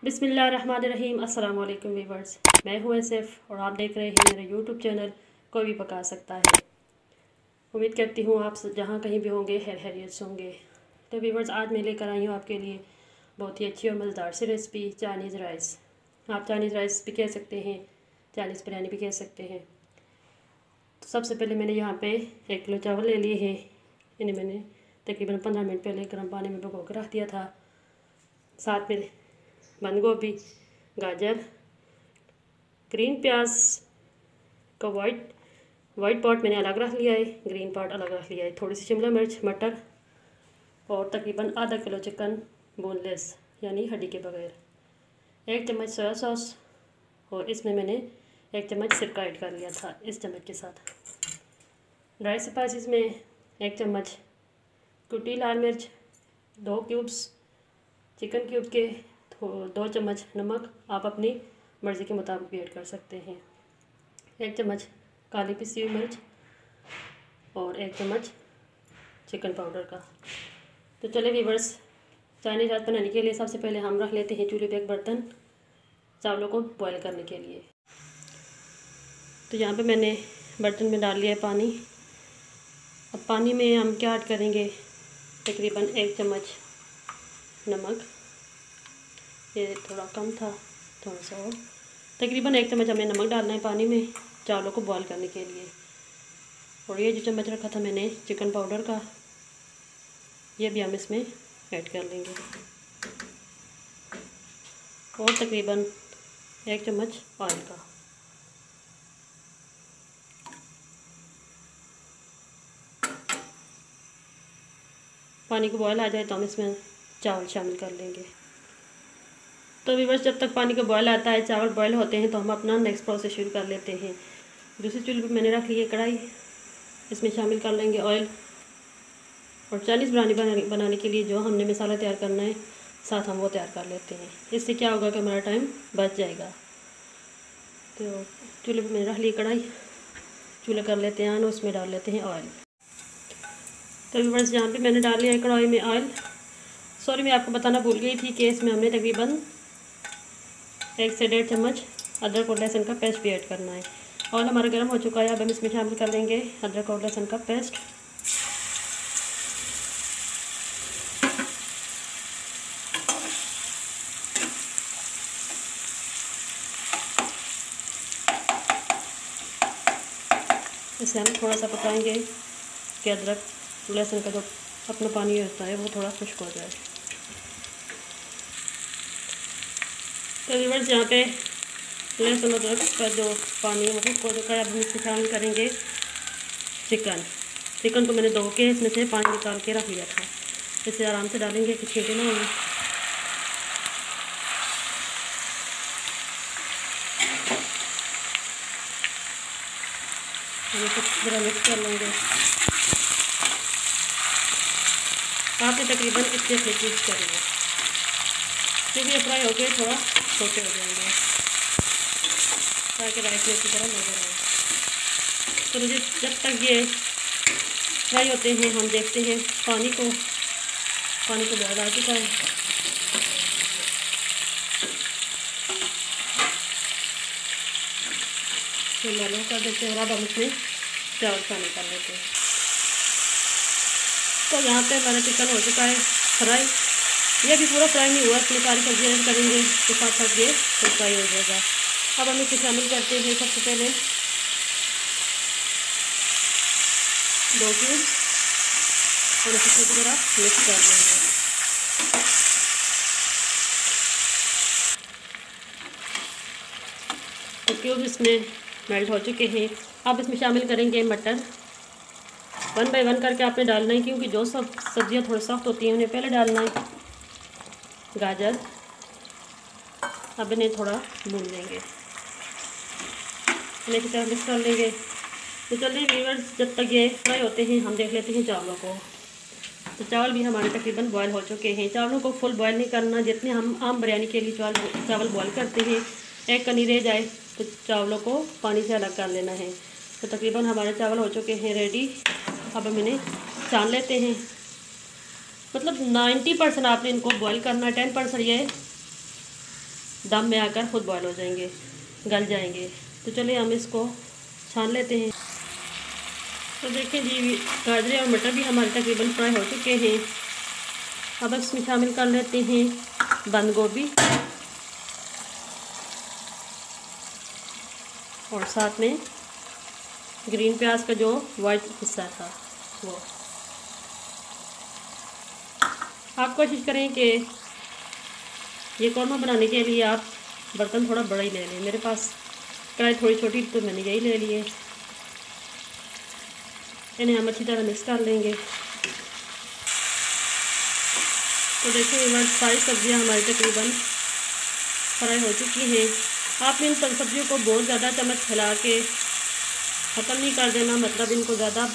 बिस्मिल्लाहिर्रहमानिर्रहीम। अस्सलाम वालेकुम व्यूअर्स, मैं हूँ एसएफ और आप देख रहे हैं मेरा यूट्यूब चैनल कोई भी पका सकता है। उम्मीद करती हूँ आप जहाँ कहीं भी होंगे खैरियत से होंगे। तो व्यूअर्स, आज मैं लेकर आई हूँ आपके लिए बहुत ही अच्छी और मज़ेदार सी रेसिपी चाइनीज़ राइस। आप चाइनीज़ राइस भी कह सकते हैं, चाइनीज़ बिरयानी भी कह सकते हैं। तो सबसे पहले मैंने यहाँ पे 1 किलो चावल ले लिए हैं। इन्हें मैंने तकरीबन 15 मिनट पहले गर्म पानी में भिगो कर रख दिया था। साथ में बंद गोभी, गाजर, ग्रीन प्याज का वाइट पार्ट मैंने अलग रख लिया है, ग्रीन पार्ट अलग रख लिया है, थोड़ी सी शिमला मिर्च, मटर और तकरीबन आधा किलो चिकन बोनलेस यानी हड्डी के बगैर, 1 चम्मच सोया सॉस और इसमें मैंने 1 चम्मच सिरका ऐड कर लिया था इस चम्मच के साथ। ड्राई स्पाइसेस में 1 चम्मच कुटी लाल मिर्च, 2 क्यूब्स चिकन क्यूब के, 2 चम्मच नमक आप अपनी मर्ज़ी के मुताबिक भी ऐड कर सकते हैं, 1 चम्मच काली पिसी हुई मिर्च और 1 चम्मच चिकन पाउडर का। तो चलिए व्यूअर्स, चाइनीज़ राइस बनाने के लिए सबसे पहले हम रख लेते हैं चूल्हे पे एक बर्तन चावलों को बॉयल करने के लिए। तो यहाँ पे मैंने बर्तन में डाल लिया है पानी। अब पानी में हम क्या ऐड करेंगे, तकरीबन 1 चम्मच नमक, ये थोड़ा कम था, थोड़ा सा और, तकरीबन 1 चम्मच हमें नमक डालना है पानी में चावलों को बॉयल करने के लिए। और ये जो चम्मच रखा था मैंने चिकन पाउडर का, ये भी हम इसमें ऐड कर लेंगे और तकरीबन 1 चम्मच ऑयल का। पानी को बॉयल आ जाए तो हम इसमें चावल शामिल कर लेंगे। तो व्यूअर्स, जब तक पानी का बॉयल आता है, चावल बॉयल होते हैं, तो हम अपना नेक्स्ट प्रोसेस शुरू कर लेते हैं। दूसरी चूल्हे पर मैंने रख ली है कढ़ाई, इसमें शामिल कर लेंगे ऑयल। और चाइनीज़ बिरयानी बनाने के लिए जो हमने मसाला तैयार करना है साथ हम वो तैयार कर लेते हैं। इससे क्या होगा कि हमारा टाइम बच जाएगा। तो चूल्हे पर मैंने रख ली कढ़ाई, चूल्हा कर लेते हैं ऑन, उसमें डाल लेते हैं ऑयल। तो व्यूअर्स, यहाँ पे मैंने डाल लिया है कढ़ाई में ऑयल। सॉरी, मैं आपको बताना भूल गई थी कि इसमें हमने तकरीबन 1 से 1.5 चम्मच अदरक और लहसुन का पेस्ट भी ऐड करना है। ऑयल हमारा गर्म हो चुका है, अब हम इसमें शामिल कर लेंगे अदरक और लहसुन का पेस्ट। इसे हम थोड़ा सा पकाएंगे कि अदरक लहसुन का जो अपना पानी होता है वो थोड़ा खुश्क हो जाए। तो व्यूअर्स, यहाँ पे लहसुन अदरक का जो पानी है वो खुश्क हो चुका है। अब हम इसमें शामिल करेंगे चिकन को मैंने धो के इसमें से पानी निकाल के रख लिया था। इसे आराम से डालेंगे कि छींटे ना होंगे। हम इसे थोड़ा मिक्स कर लेंगे। आपने तकरीबन इससे मिक्स करेंगे क्योंकि ये फ्राई होकर थोड़ा छोटे हो जाएंगे ताकि राइस में अच्छी तरह नजर आए। तो मुझे जब तक ये फ्राई होते हैं हम देखते हैं पानी को बॉयल आ चुका है। मैलों कर देते हैं और अब हम इसमें चावल शामिल कर लेते हैं। तो यहाँ पे हमारा चिकन हो चुका है फ्राई। ये भी पूरा फ्राई नहीं हुआ, इसमें सारी सब्जियाँ ऐड करेंगे तो साथ साथ ये फ्राई हो जाएगा। अब हम इसे शामिल करते हैं सबसे पहले 2 क्यूब और इसे अच्छी तरह मिक्स कर लेंगे। तो क्यूब इसमें मेल्ट हो चुके हैं। अब इसमें शामिल करेंगे मटर। 1 बाय 1 करके आपने डालना है क्योंकि जो सब सब्जियां थोड़ी सख्त होती हैं उन्हें पहले डालना है। गाजर अब इन्हें थोड़ा भून लेंगे, इन्हें अच्छी तरह मिक्स कर लेंगे। तो चलिए व्यूअर्स, जब तक ये फ्राई होते हैं हम देख लेते हैं चावलों को। तो चावल भी हमारे तकरीबन बॉयल हो चुके हैं। चावलों को फुल बॉयल नहीं करना, जितने हम आम बिरयानी के लिए चावल बॉयल करते हैं, एक कनी रह जाए तो चावलों को पानी से अलग कर लेना है। तो तकरीबन हमारे चावल हो चुके हैं रेडी। अब हम इन्हें छान लेते हैं। मतलब 90% आपने इनको बॉईल करना है, 10% ये दम में आकर खुद बॉयल हो जाएंगे, गल जाएंगे। तो चलिए हम इसको छान लेते हैं। तो देखिए जी, गाजर और मटर भी हमारे तकरीबन फ्राई हो चुके हैं। अब इसमें शामिल कर लेते हैं बंद गोभी और साथ में ग्रीन प्याज का जो वाइट हिस्सा था वो। आप कोशिश करें कि ये कौरमा बनाने के लिए आप बर्तन थोड़ा बड़ा ही ले लें। मेरे पास कढ़ाई थोड़ी छोटी तो मैंने यही ले ली है। इन्हें हम अच्छी तरह मिक्स कर लेंगे। तो देखिए सारी सब्जियां हमारी तकरीबन फ्राई हो चुकी हैं। आपने इन सब सब्जियों को बहुत ज़्यादा चम्मच हिला के ख़त्म नहीं कर देना, मतलब इनको ज़्यादा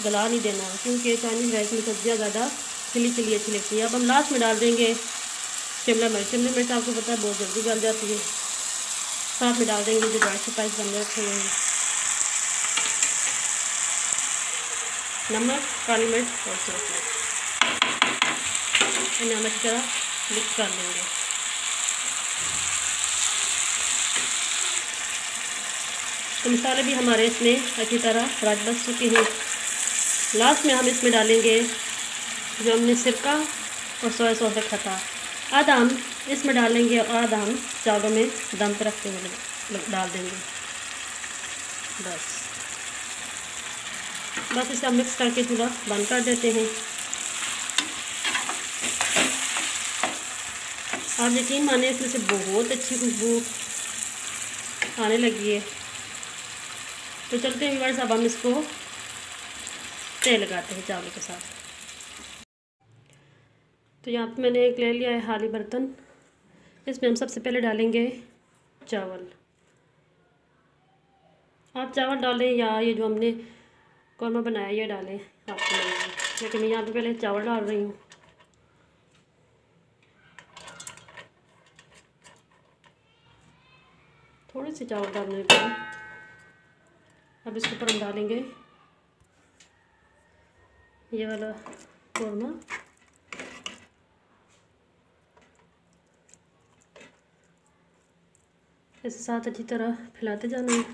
गला नहीं देना, क्योंकि चाइनीज़ राइस में सब्जियां ज़्यादा खिली खिली अच्छी लगती है। अब हम लास्ट में डाल देंगे शिमला मिर्च। शिमला मिर्च आपको पता है बहुत जल्दी गल जाती है। साथ में डाल देंगे जो ड्राई स्पाइस बन रखे हैं, नमक, काली मिर्च और सूरज मिर्च। इन्हें हम अच्छी तरह मिक्स कर देंगे। तो मसाले भी हमारे इसमें अच्छी तरह रच बस चुके हैं। लास्ट में हम इसमें डालेंगे जो हमने सिरका और सोया सॉस रखा था, आधा हम इसमें डालेंगे और आधा हम चावलों में दम पर रखते हुए डाल देंगे। बस इसे हम मिक्स करके चूल्हा बंद कर देते हैं। आप यकीन माने इसमें से बहुत अच्छी खुशबू आने लगी है। तो चलते हैं व्यूअर्स, अब हम इसको तेल लगाते हैं चावल के साथ। तो यहाँ पे मैंने एक ले लिया है खाली बर्तन। इसमें हम सबसे पहले डालेंगे चावल। आप चावल डालें या ये जो हमने कौरमा बनाया ये डालें, आपको लगेगा, लेकिन मैं यहाँ पे पहले चावल डाल रही हूँ। थोड़े से चावल डालने के बाद अब इसके ऊपर हम डालेंगे ये वाला कौरमा। इसके साथ अच्छी तरह फैलाते जाना है।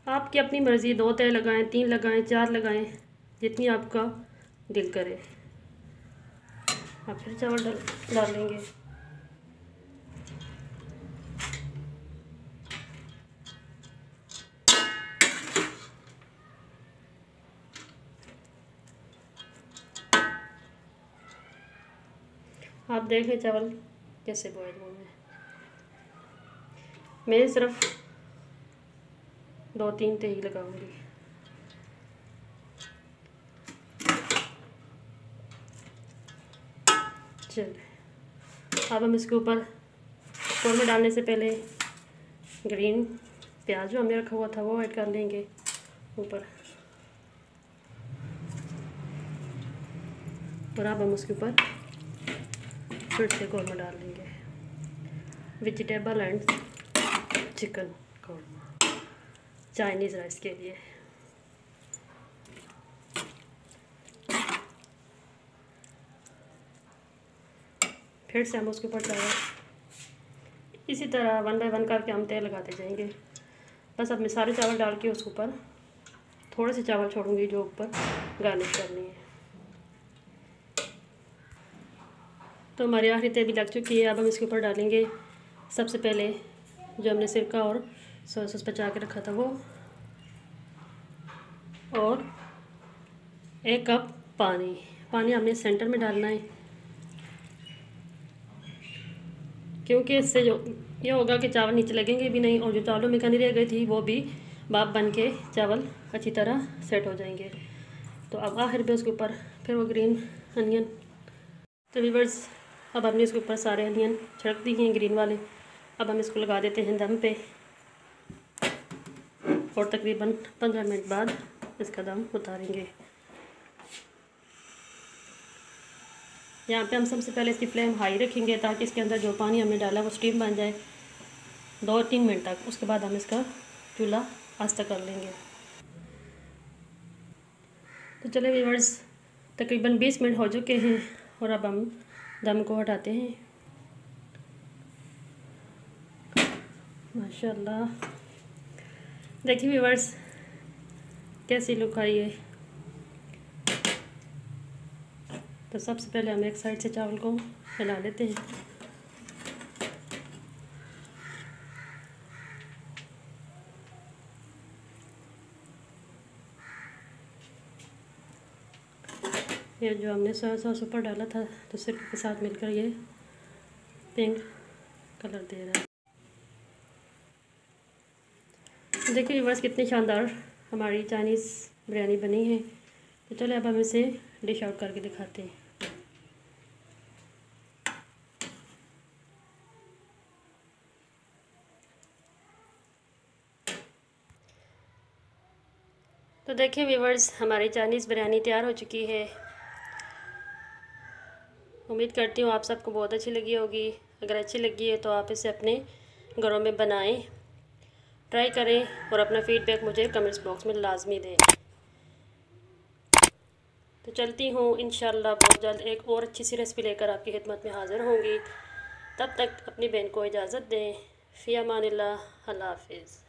आपकी अपनी मर्ज़ी, 2 तय लगाएं, 3 लगाएं, 4 लगाएं, जितनी आपका दिल करे। आप फिर चावल डालेंगे। आप देखें चावल कैसे बॉयल हुए हैं। मैं सिर्फ 2-3 ही लगाऊंगी। चलिए अब हम इसके ऊपर कौरमा डालने से पहले ग्रीन प्याज जो हमने रखा हुआ था वो ऐड कर लेंगे ऊपर, और अब हम उसके ऊपर फिर से कौरमा डाल लेंगे। Vegetable and chicken korma Chinese rice के लिए। फिर से हम उसके ऊपर चावल इसी तरह 1 बाय 1 करके हम तेल लगाते जाएंगे। बस अब मैं सारे चावल डाल के उसके ऊपर थोड़े से चावल छोड़ूंगी जो ऊपर गार्निश करनी है। तो हमारी आखिरी तेल भी लग चुकी है। अब हम इसके ऊपर डालेंगे सबसे पहले जो हमने सिरका और सोया सॉस बचा के रखा था वो, और 1 कप पानी। पानी हमने सेंटर में डालना है, क्योंकि इससे जो ये होगा कि चावल नीचे लगेंगे भी नहीं और जो चावलों में कनी रह गई थी वो भी भाप बन के चावल अच्छी तरह सेट हो जाएंगे। तो अब आखिर पे उसके ऊपर फिर वो ग्रीन अनियन। तो व्यूअर्स अब हमने इसके ऊपर सारे अनियन छिड़क दिए हैं ग्रीन वाले। अब हम इसको लगा देते हैं दम पे और तकरीबन 15 मिनट बाद इसका दम उतारेंगे। यहाँ पे हम सबसे पहले इसकी फ्लेम हाई रखेंगे ताकि इसके अंदर जो पानी हमने डाला वो स्टीम बन जाए 2-3 मिनट तक। उसके बाद हम इसका चूल्हा आस्था कर लेंगे। तो चलिए व्यूअर्स तकरीबन 20 मिनट हो चुके हैं और अब हम दम को हटाते हैं। माशाल्लाह, देखिए व्यूअर्स कैसी लुक आई है। तो सबसे पहले हम एक साइड से चावल को हिला लेते हैं। ये जो हमने सोया सॉस ऊपर डाला था तो सिरके के साथ मिलकर ये पिंक कलर दे रहा है। देखिए व्यूअर्स कितनी शानदार हमारी चाइनीज़ बिरयानी बनी है। तो चलो अब हम इसे डिश आउट करके दिखाते हैं। तो देखिए व्यूअर्स हमारी चाइनीज़ बिरयानी तैयार हो चुकी है। उम्मीद करती हूँ आप सबको बहुत अच्छी लगी होगी। अगर अच्छी लगी है तो आप इसे अपने घरों में बनाएं, ट्राई करें और अपना फीडबैक मुझे कमेंट्स बॉक्स में लाजमी दें। तो चलती हूँ, इंशाल्लाह बहुत जल्द एक और अच्छी सी रेसिपी लेकर आपकी खिदमत में हाज़िर होंगी। तब तक अपनी बहन को इजाज़त दें। फ़ी अमानिल्लाह, अल्लाह हाफ़िज़।